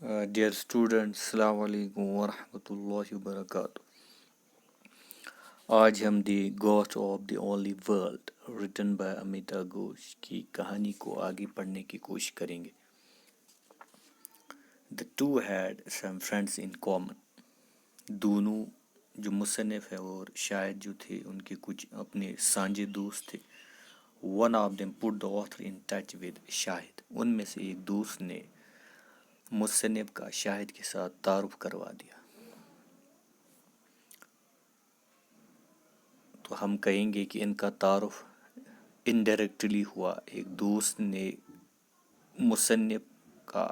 Dear students, السلام علیکم ورحمۃ اللہ وبرکاتہ. آج ہم the ghost of the only world written by Amita Ghosh کی کہانی کو آگے پڑھنے کی کوشش کریں گے. The two had some friends in common. دونوں جو مصنف ہے اور شاعر جو تھے ان کے کچھ اپنے سانجے دوست تھے. One of them put the author in touch with شاہد. ان میں سے ایک دوست نے مصنف کا شاہد کے ساتھ تعارف کروا دیا. تو ہم کہیں گے کہ ان کا تعارف انڈائریکٹلی ہوا. ایک دوست نے مصنف کا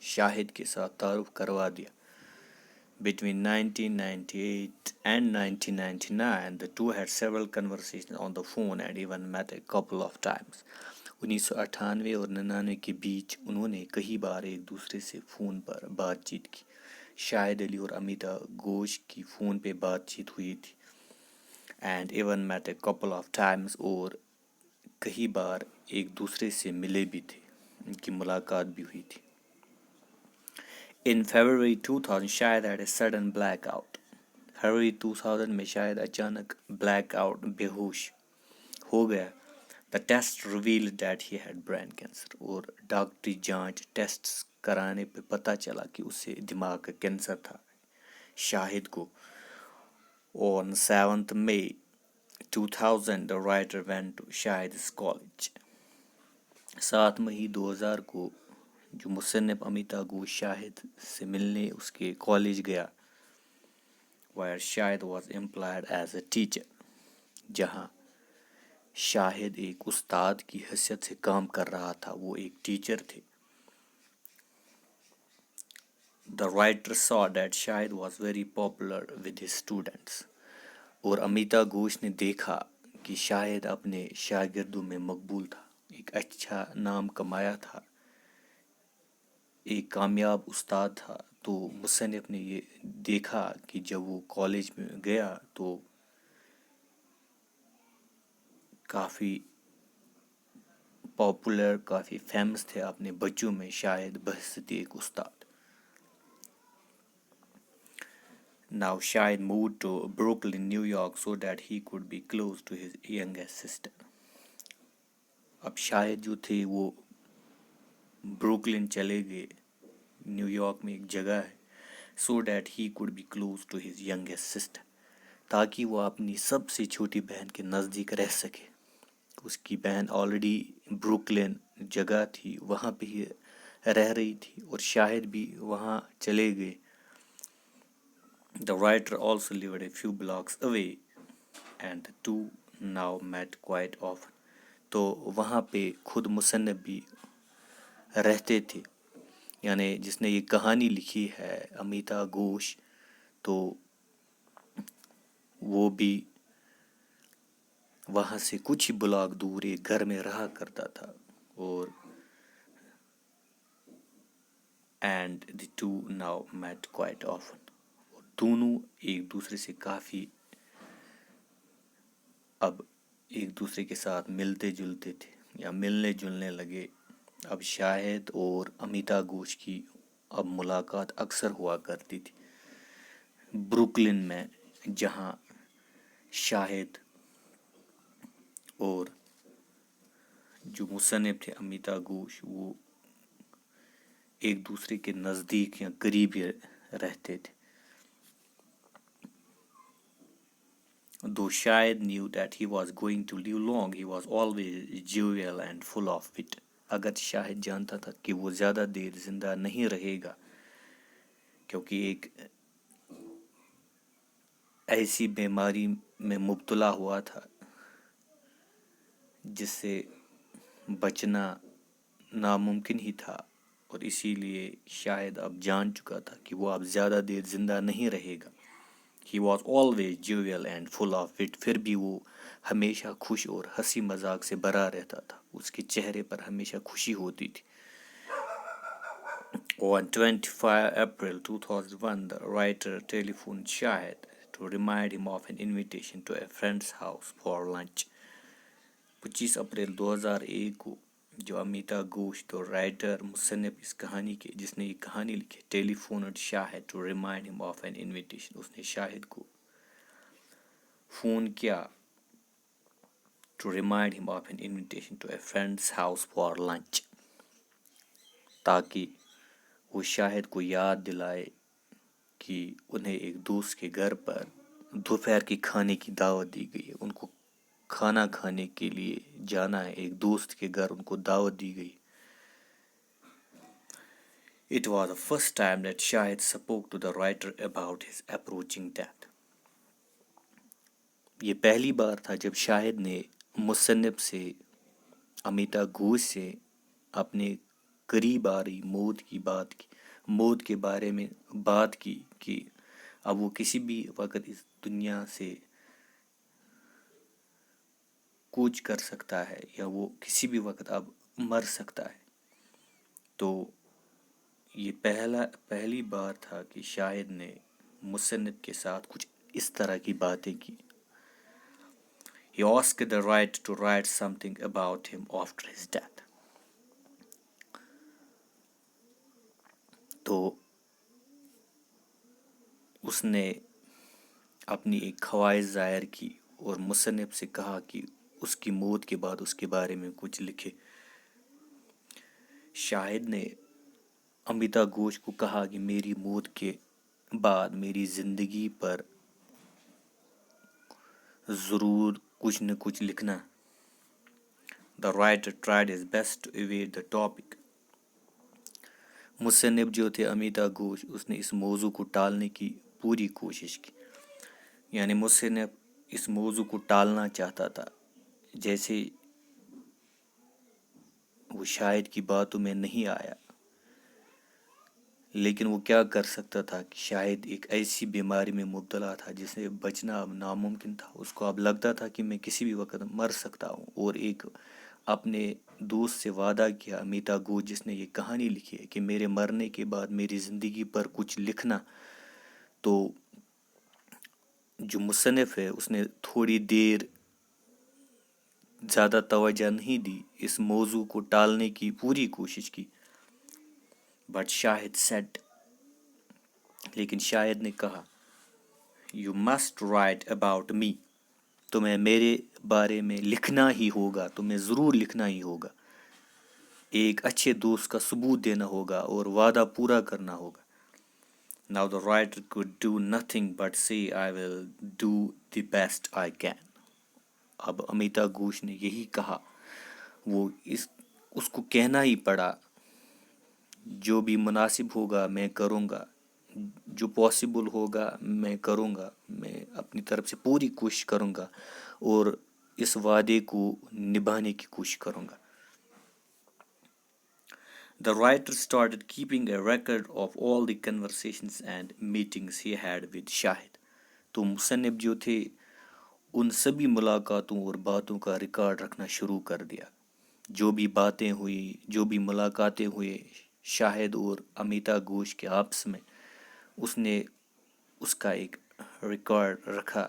شاہد کے ساتھ تعارف کروا دیا. Between 1998 and 1999, the two had several conversations on the phone and even met a couple of times. 1998 اور 99 کے بیچ انہوں نے کئی بار ایک دوسرے سے فون پر بات چیت کی. شاہد علی اور امیتا گھوش کی فون پہ بات چیت ہوئی تھی. And even met a couple of times اور کئی بار ایک دوسرے سے ملے بھی تھے, ان کی ملاقات بھی ہوئی تھی. In February 2000 Shahid had a sudden blackout. فروری 2000 میں شاہد اچانک بلیک آؤٹ بے ہوش ہو گیا. The test revealed that he had brain cancer. اور ڈاکٹری جانچ ٹیسٹ کرانے پہ پتہ چلا کہ اسے دماغ کا کینسر تھا. شاہد کو On 7th May 2000, the writer went to Shahid's college. 7 مئی 2000 کو جو مصنف امیتا گھوش شاہد سے ملنے اس کے کالج گیا. Where Shahid was employed as a teacher. جہاں شاہد ایک استاد کی حیثیت سے کام کر رہا تھا, وہ ایک ٹیچر تھے. The writer saw that Shahid was very popular with his students. اور امیتا گھوش نے دیکھا کہ شاہد اپنے شاگردوں میں مقبول تھا, ایک اچھا نام کمایا تھا, ایک کامیاب استاد تھا. تو مصنف نے یہ دیکھا کہ جب وہ کالج میں گیا تو کافی پاپولر, کافی فیمس تھے اپنے بچوں میں شاہد بحیثیت ایک استاد. Now Shahid moved to Brooklyn, New York so that he could be close to his youngest sister. اب شاہد جو تھے وہ بروکلن چلے گئے, نیو یارک میں ایک جگہ ہے, so that he could be close to his youngest sister, تاکہ وہ اپنی سب سے چھوٹی بہن کے نزدیک رہ سکے. اس کی بہن آلریڈی بروکلن جگہ تھی, وہاں پہ ہی رہ رہی تھی اور شاہد بھی وہاں چلے گئے. The writer also lived a few blocks away and the two now met quite often. تو وہاں پہ خود مصنف بھی رہتے تھے, یعنی جس نے یہ کہانی لکھی ہے امیتا گھوش, تو وہ بھی وہاں سے کچھ ہی بلاک دور ایک گھر میں رہا کرتا تھا. اور and the two now met quite often. اور دونوں ایک دوسرے سے کافی اب ایک دوسرے کے ساتھ ملتے جلتے تھے یا ملنے جلنے لگے. اب شاہد اور امیتا گھوش کی اب ملاقات اکثر ہوا کرتی تھی بروکلن میں, جہاں شاہد اور جو مصنف تھے امیتا گھوش وہ ایک دوسرے کے نزدیک یا قریب رہتے تھے. Though Shahid knew that he was going to live long, he was always jovial and full of wit. اگر شاہد جانتا تھا کہ وہ زیادہ دیر زندہ نہیں رہے گا, کیونکہ ایک ایسی بیماری میں مبتلا ہوا تھا جس سے بچنا ناممکن ہی تھا, اور اسی لیے شاہد اب جان چکا تھا کہ وہ اب زیادہ دیر زندہ نہیں رہے گا. He was always jovial and full of wit. پھر بھی وہ ہمیشہ خوش اور ہنسی مذاق سے بھرا رہتا تھا, اس کے چہرے پر ہمیشہ خوشی ہوتی تھی. On 25 April 2001, the writer telephoned Shahid to remind him of an invitation to a friend's house for lunch. 25 April 2001 کو جو امیتا گھوش تو رائٹر مصنف اس کہانی کے، جس نے یہ کہانی لکھی، telephoned Shahid to remind him of an invitation. اس نے شاہد کو فون کیا to remind him of an invitation to a friend's house for lunch, تاکہ وہ شاہد کو یاد دلائے کہ انہیں ایک دوست کے گھر پر دوپہر کے کھانے کی دعوت دی گئی ہے. ان کو کھانا کھانے کے لیے جانا ہے، ایک دوست کے گھر ان کو دعوت دی گئی. It was the first time that Shahid spoke to the writer about his approaching death. یہ پہلی بار تھا جب شاہد نے مصنف سے، امیتا گھوش سے، اپنے قریب آ رہی موت کے بارے میں بات کی کہ اب وہ کسی بھی وقت اس دنیا سے کوچ کر سکتا ہے یا وہ کسی بھی وقت اب مر سکتا ہے. تو یہ پہلی بار تھا کہ شاہد نے مصنف کے ساتھ کچھ اس طرح کی باتیں کی. He asked the writer to write something about him after his death. تو اس نے اپنی ایک خواہش ظاہر کی اور مصنف سے کہا کہ اس کی موت کے بعد اس کے بارے میں کچھ لکھے. شاہد نے امیتا گھوش کو کہا کہ میری موت کے بعد میری زندگی پر ضرور کچھ نہ کچھ لکھنا. The writer tried his best to evade the topic. مصنف جو تھے امیتا گھوش، اس نے اس موضوع کو ٹالنے کی پوری کوشش کی. یعنی مصنف اس موضوع کو ٹالنا چاہتا تھا. جیسے وہ شاہد کی باتوں میں نہیں آیا، لیکن وہ کیا کر سکتا تھا کہ شاہد ایک ایسی بیماری میں مبتلا تھا جس سے بچنا اب ناممکن تھا. اس کو اب لگتا تھا کہ میں کسی بھی وقت مر سکتا ہوں، اور ایک اپنے دوست سے وعدہ کیا، امیتا گھوش جس نے یہ کہانی لکھی ہے، کہ میرے مرنے کے بعد میری زندگی پر کچھ لکھنا. تو جو مصنف ہے اس نے تھوڑی دیر زیادہ توجہ نہیں دی، اس موضوع کو ٹالنے کی پوری کوشش کی. بٹ شاہد سیٹ، لیکن شاہد نے کہا، you must write about me, تمہیں میرے بارے میں لکھنا ہی ہوگا، تمہیں ضرور لکھنا ہی ہوگا. ایک اچھے دوست کا ثبوت دینا ہوگا اور وعدہ پورا کرنا ہوگا. Now the writer could do nothing but say I will do the best I can. اب امیتا گھوش نے یہی کہا، وہ اس کو کہنا ہی پڑا، جو بھی مناسب ہوگا میں کروں گا، جو پاسبل ہوگا میں کروں گا، میں اپنی طرف سے پوری کوشش کروں گا اور اس وعدے کو نبھانے کی کوشش کروں گا. The writer started keeping a record of all the conversations and meetings he had with Shahid. تو مصنف جو تھے ان سبھی ملاقاتوں اور باتوں کا ریکارڈ رکھنا شروع کر دیا. جو بھی باتیں ہوئی، جو بھی ملاقاتیں ہوئے شاہد اور امیتا گھوش کے آپس میں، اس نے اس کا ایک ریکارڈ رکھا.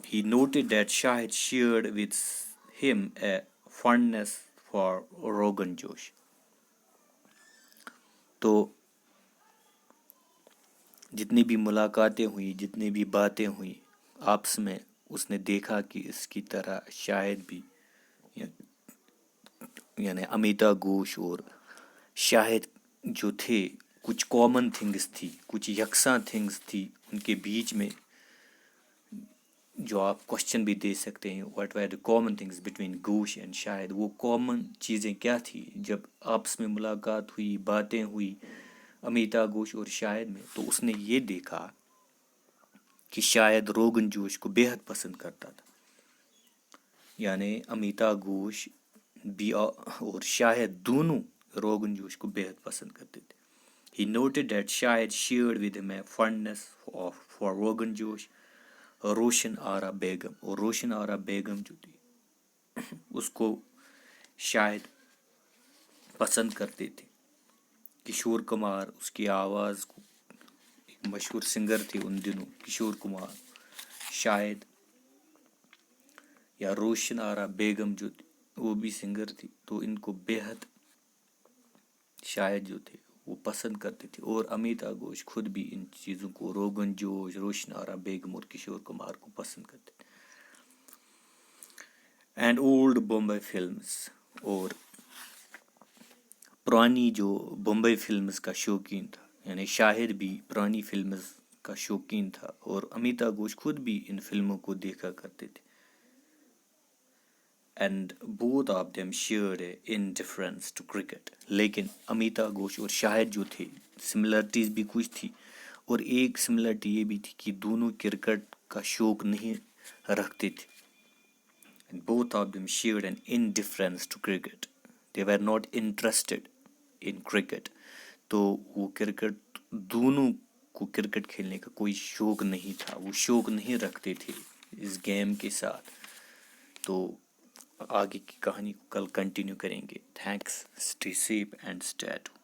He noted that Shahid shared with him a fondness for Rogan Josh. تو جتنی بھی ملاقاتیں ہوئی، جتنی بھی باتیں ہوئی آپس میں، اس نے دیکھا کہ اس کی طرح شاہد بھی، یعنی امیتا گھوش اور شاہد جو تھے، کچھ کامن تھنگس تھی، کچھ یکساں تھنگس تھی ان کے بیچ میں، جو آپ کوشچن بھی دے سکتے ہیں، what were the common things between Ghosh and Shahid. وہ کامن چیزیں کیا تھی جب آپس میں ملاقات ہوئی، باتیں ہوئی امیتا گھوش اور شاہد میں؟ تو اس نے یہ دیکھا کہ شاہد روگن جوش کو بے حد پسند کرتا تھا. یعنی امیتا گھوش بھی اور شاہد دونوں روگن جوش کو بے حد پسند کرتے تھے. He noted that Shahid shared with him a fondness for Rogan Josh, روشن آرا بیگم. اور روشن آرا بیگم جو تھی اس کو شاہد پسند کرتے تھے. کشور کمار اس کی آواز کو، ایک مشہور سنگر تھے ان دنوں کشور کمار. شاہد یا روشن آرا بیگم جو تھی وہ بھی سنگر تھی، تو ان کو بے حد شاعر جو تھے وہ پسند کرتے تھے، اور امیتا گھوش خود بھی ان چیزوں کو، روگن جوش، روشن آرا بیگم اور کشور کمار کو پسند کرتے تھے. اینڈ اولڈ بمبئی فلمز، اور پرانی جو بمبئی فلمز کا شوقین تھا، یعنی شاہد بھی پرانی فلمز کا شوقین تھا، اور امیتا گھوش خود بھی ان فلموں کو دیکھا کرتے تھے. And both of them shared a indifference to cricket. لیکن امیتا گھوش اور شاہد جو تھے سملرٹیز بھی کچھ تھی، اور ایک سملرٹی یہ بھی تھی کہ دونوں کرکٹ کا شوق نہیں رکھتے تھے. Both of them shared an indifference to cricket. They were not interested in cricket. تو وہ کرکٹ، دونوں کو کرکٹ کھیلنے کا کوئی شوق نہیں تھا، وہ شوق نہیں رکھتے تھے اس گیم کے ساتھ. تو آگے کی کہانی کو کل کنٹینیو کریں گے. Thanks. Stay safe and stay at home.